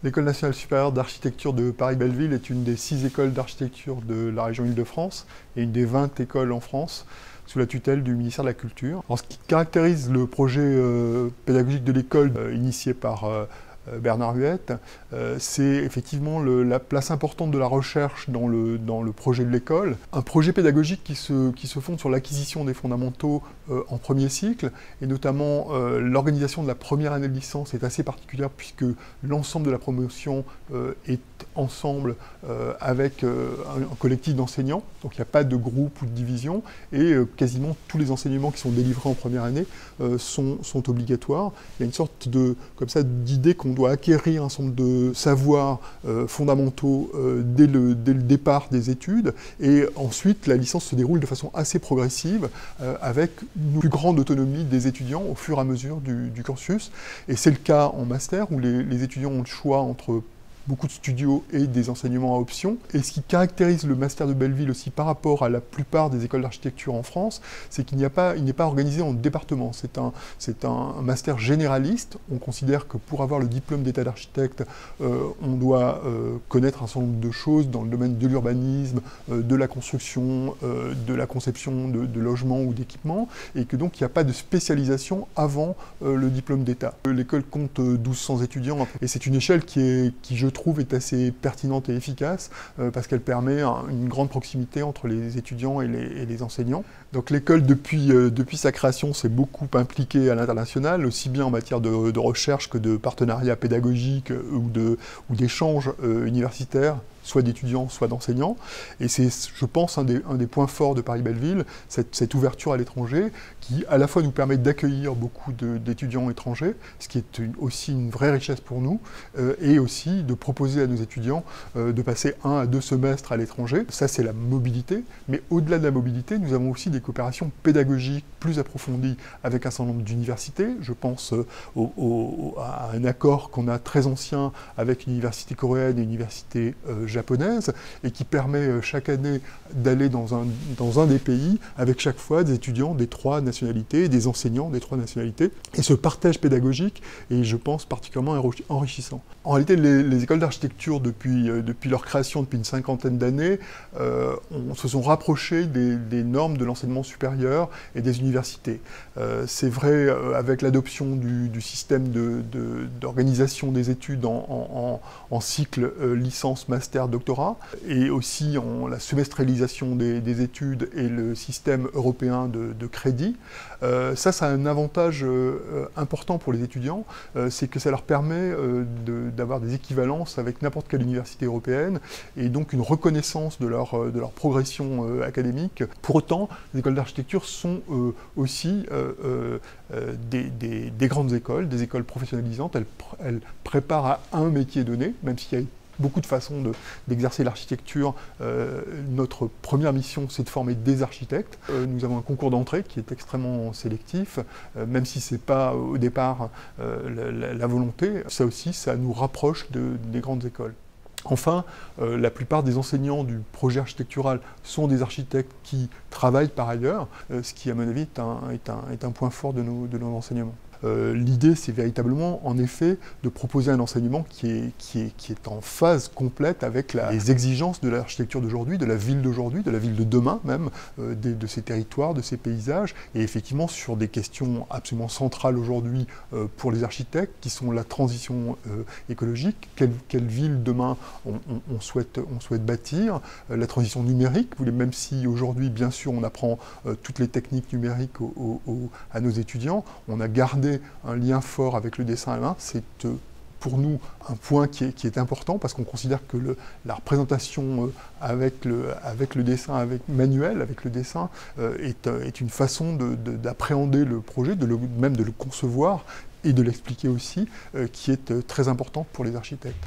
L'École nationale supérieure d'architecture de Paris-Belleville est une des 6 écoles d'architecture de la région Île-de-France et une des 20 écoles en France sous la tutelle du ministère de la Culture. Alors, ce qui caractérise le projet pédagogique de l'école initié par Bernard Huette, c'est effectivement la place importante de la recherche dans le projet de l'école. Un projet pédagogique qui se fonde sur l'acquisition des fondamentaux en premier cycle, et notamment l'organisation de la première année de licence est assez particulière puisque l'ensemble de la promotion est ensemble avec un collectif d'enseignants, donc il n'y a pas de groupe ou de division, et quasiment tous les enseignements qui sont délivrés en première année sont obligatoires. Il y a une sorte d'idée qu'on doit acquérir un certain nombre de savoirs fondamentaux dès le départ des études, et ensuite la licence se déroule de façon assez progressive avec une plus grande autonomie des étudiants au fur et à mesure du cursus, et c'est le cas en master où les étudiants ont le choix entre beaucoup de studios et des enseignements à option. Et ce qui caractérise le master de Belleville aussi par rapport à la plupart des écoles d'architecture en France, c'est qu'il n'est pas organisé en département. C'est un master généraliste. On considère que pour avoir le diplôme d'état d'architecte, on doit connaître un certain nombre de choses dans le domaine de l'urbanisme, de la construction, de la conception de logements ou d'équipements, et que donc il n'y a pas de spécialisation avant le diplôme d'état. L'école compte 1200 étudiants, et c'est une échelle qui je trouve est assez pertinente et efficace parce qu'elle permet une grande proximité entre les étudiants et les enseignants. Donc l'école, depuis sa création, s'est beaucoup impliquée à l'international, aussi bien en matière de recherche que de partenariat pédagogique ou d'échanges universitaires, soit d'étudiants, soit d'enseignants. Et c'est, je pense, un des points forts de Paris-Belleville, cette ouverture à l'étranger, qui à la fois nous permet d'accueillir beaucoup d'étudiants étrangers, ce qui est aussi une vraie richesse pour nous, et aussi de proposer à nos étudiants de passer 1 à 2 semestres à l'étranger. Ça, c'est la mobilité, mais au-delà de la mobilité, nous avons aussi des coopérations pédagogiques plus approfondies avec un certain nombre d'universités. Je pense à un accord qu'on a très ancien avec une université coréenne et une université japonaise, et qui permet chaque année d'aller dans un des pays avec chaque fois des étudiants des 3 nationalités, des enseignants des 3 nationalités. Et ce partage pédagogique est, je pense, particulièrement enrichissant. En réalité, les écoles d'architecture, depuis leur création, depuis une 50aine d'années, se sont rapprochées des normes de l'enseignement supérieur et des universités. C'est vrai avec l'adoption du système d'organisation des études en cycle licence, master, doctorat, et aussi la semestrialisation des études et le système européen de crédit. Ça a un avantage important pour les étudiants, c'est que ça leur permet d'avoir des équivalences avec n'importe quelle université européenne, et donc une reconnaissance de leur progression académique. Pour autant, les écoles d'architecture sont aussi des grandes écoles, des écoles professionnalisantes. Elles préparent à un métier donné, même s'il y a beaucoup de façons d'exercer l'architecture. Notre première mission, c'est de former des architectes. Nous avons un concours d'entrée qui est extrêmement sélectif, même si ce n'est pas au départ la volonté. Ça aussi, ça nous rapproche des grandes écoles. Enfin, la plupart des enseignants du projet architectural sont des architectes qui travaillent par ailleurs, ce qui, à mon avis, est un point fort de nos enseignements. L'idée, c'est véritablement, en effet, de proposer un enseignement qui est en phase complète avec les exigences de l'architecture d'aujourd'hui, de la ville d'aujourd'hui, de la ville de demain même, de ces territoires, de ces paysages, et effectivement sur des questions absolument centrales aujourd'hui pour les architectes, qui sont la transition écologique, quelle ville demain on souhaite bâtir, la transition numérique, même si aujourd'hui, bien sûr, on apprend toutes les techniques numériques à nos étudiants, on a gardé un lien fort avec le dessin à la main. C'est pour nous un point qui est important, parce qu'on considère que la représentation avec le dessin manuel, avec le dessin, est une façon d'appréhender le projet, même de le concevoir et de l'expliquer aussi, qui est très importante pour les architectes.